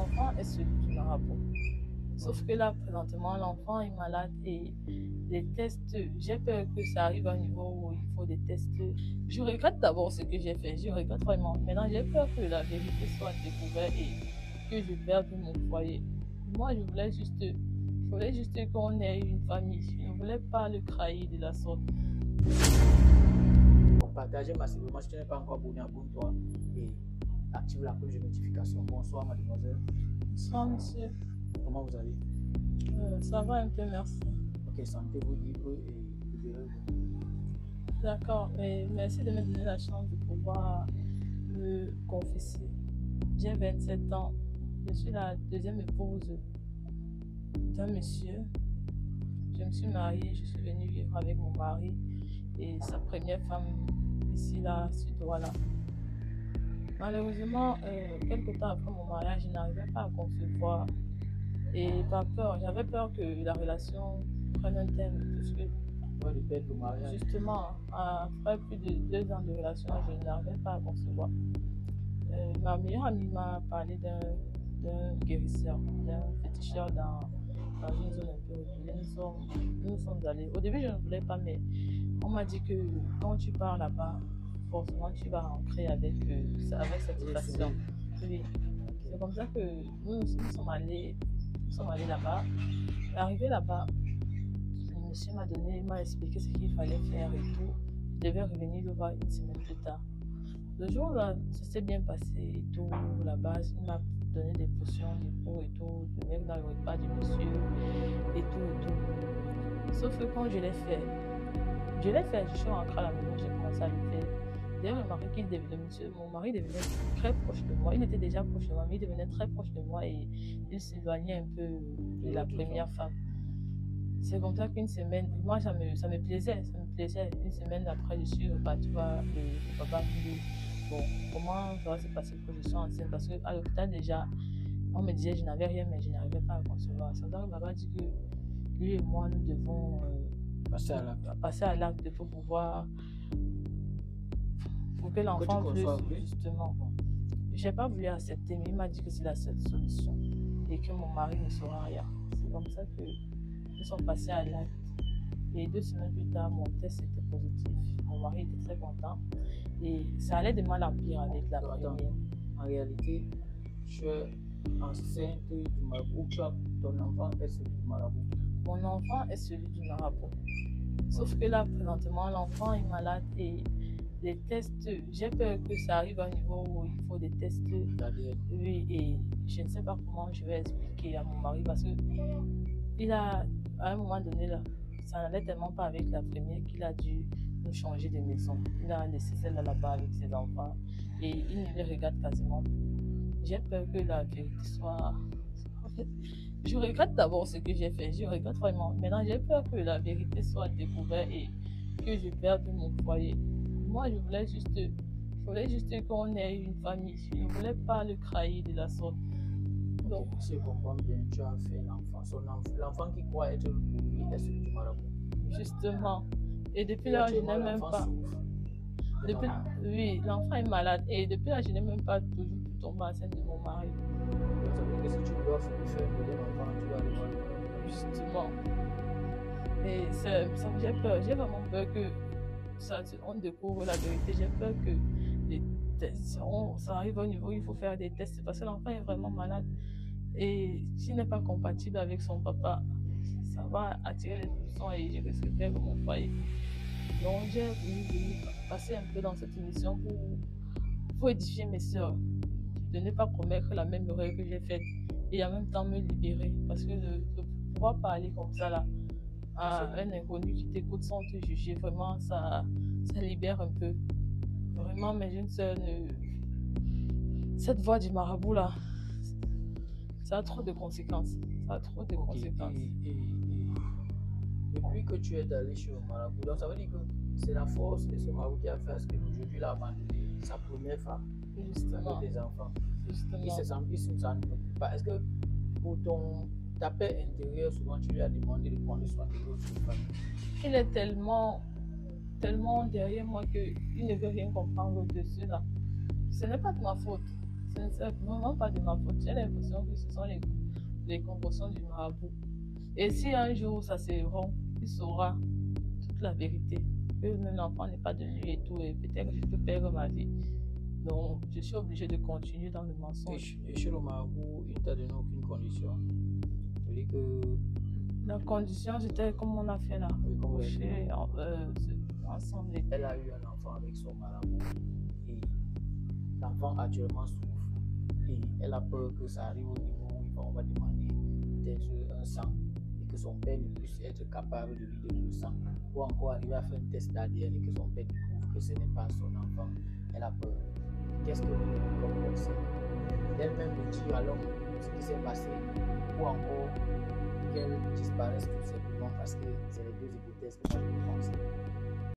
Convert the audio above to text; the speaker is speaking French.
enfant est celui du marabout. Sauf que là, présentement, l'enfant est malade et les tests, j'ai peur que ça arrive à un niveau où il faut des tests. Je regrette d'abord ce que j'ai fait, je regrette vraiment. Maintenant, j'ai peur que la vérité soit découverte et que je perde mon foyer. Moi, je voulais juste qu'on ait une famille. Je ne voulais pas le trahir de la sorte. Partagez massivement si tu n'es pas encore abonné, abonne-toi et active la cloche de notification. Bonsoir, mademoiselle. Bonsoir, monsieur. Comment vous allez? Ça va un peu, merci. Ok, sentez-vous libre et libérez-vous. D'accord, et merci de me donner la chance de pouvoir me confesser. J'ai 27 ans. Je suis la deuxième épouse d'un monsieur. Je me suis mariée, je suis venue vivre avec mon mari et sa première femme ici, là, Sud-Ouala. Malheureusement, quelques temps après mon mariage, je n'arrivais pas à concevoir. Et par peur, j'avais peur que la relation prenne un terme, puisque justement, après plus de 2 ans de relation, je n'arrivais pas à concevoir. Ma meilleure amie m'a parlé d'un guérisseur, d'un féticheur dans une zone un peu reculée. Nous sommes allés. Au début, je ne voulais pas, mais on m'a dit que quand tu pars là-bas, forcément, tu vas rentrer avec cette passion. Oui. C'est comme ça que nous sommes allés là-bas. Arrivé là-bas, le monsieur m'a expliqué ce qu'il fallait faire et tout. Je devais revenir le voir une semaine plus tard. Le jour-là, ça s'est bien passé et tout. Là-bas, il m'a donné des potions, des pots et tout, de mettre dans le repas du monsieur et tout. Sauf que quand je l'ai fait, je suis rentrée à la maison, j'ai commencé à le faire. D'ailleurs, mon mari devenait très proche de moi. Il était déjà proche de moi, mais il devenait très proche de moi et il s'éloignait un peu de la première femme. C'est comme ça qu'une semaine, moi ça me plaisait. Une semaine après, je suis repartie voir le papa qui dit, bon, comment ça va se passer pour que je sois enceinte? Parce qu'à l'hôpital déjà, on me disait que je n'avais rien, mais je n'arrivais pas à concevoir. C'est donc le papa dit que lui et moi, nous devons passer à l'acte pour pouvoir, pour que l'enfant puisse, justement. Je n'ai pas voulu accepter, mais il m'a dit que c'est la seule solution et que mon mari ne saura rien. C'est comme ça que nous sommes passés à l'acte. Et 2 semaines plus tard, mon test était positif. Mon mari était très content. Et ça allait de mal en pire avec la première. En réalité, tu es enceinte du marabout. Ton enfant est celui du marabout. Mon enfant est celui du marabout. Sauf que là, présentement, l'enfant est malade et les tests, j'ai peur que ça arrive à un niveau où il faut des tests. Oui, et je ne sais pas comment je vais expliquer à mon mari parce que à un moment donné, là, ça n'allait tellement pas avec la première qu'il a dû nous changer de maison. Il a laissé celle là-bas avec ses enfants et il ne les regarde quasiment plus. J'ai peur que la vérité soit... En fait, je regrette d'abord ce que j'ai fait, je regrette vraiment. Maintenant, j'ai peur que la vérité soit découverte et que je perde mon foyer. Moi, je voulais juste qu'on ait une famille. Je ne voulais pas le trahir de la sorte. Donc, si je comprends bien, tu as fait l'enfant. L'enfant qui croit être lui est celui du marabout. Justement. Et depuis là, je n'ai même pas. Oui, l'enfant est malade. Et depuis là, je n'ai même pas toujours pu tomber enceinte de mon mari. Donc, ça veut dire que si tu dois faire un deuxième enfant, tu dois aller voir. Justement. Et ça j'ai peur. J'ai vraiment peur que on découvre la vérité. J'ai peur que les tests, ça arrive au niveau où il faut faire des tests parce que l'enfant est vraiment malade. Et s'il n'est pas compatible avec son papa, ça va attirer les soupçons et je risque de perdre mon foyer. Donc j'ai voulu passer un peu dans cette émission pour édifier mes soeurs, de ne pas commettre la même erreur que j'ai faite et en même temps me libérer. Parce que de pouvoir parler comme ça là, à un inconnu qui t'écoute sans te juger, vraiment ça libère un peu. Vraiment, mes jeunes soeurs, cette voix du marabout là, ça a trop de conséquences. Et depuis que tu es allé chez le marabout, donc ça veut dire que c'est la force de ce marabout qui a fait à ce qu'aujourd'hui il a abandonné sa première femme avec des enfants. Justement. Il se sent pas. Est-ce que pour ta paix intérieure, souvent tu lui as demandé de prendre soin de l'autre femme? Il est tellement derrière moi qu'il ne veut rien comprendre de cela. Ce n'est pas de ma faute. Ce n'est vraiment pas de ma faute. J'ai l'impression que ce sont les compressions du marabout. Et si un jour ça se rompt, il saura toute la vérité. Que même l'enfant n'est pas de lui et tout, et peut-être que je peux perdre ma vie. Donc, je suis obligée de continuer dans le mensonge. Et chez le marabout, il ne t'a donné aucune condition. Ça veut dire que... La condition, c'était comme on a fait là. Oui, comme vous coucher ensemble. Elle a eu un enfant avec son marabout. Et l'enfant actuellement souffre. Et elle a peur que ça arrive au niveau où on va demander peut-être un sang. Et que son père ne puisse être capable de lui donner le sang. Ou encore arriver à faire un test d'ADN et que son père découvre que ce n'est pas son enfant. Elle a peur. Qu'est-ce que l'homme conseille? D'elle-même de dire à l'homme ce qui s'est passé, ou encore qu'elle disparaisse tout simplement, parce que c'est les deux hypothèses que moi je peux penser.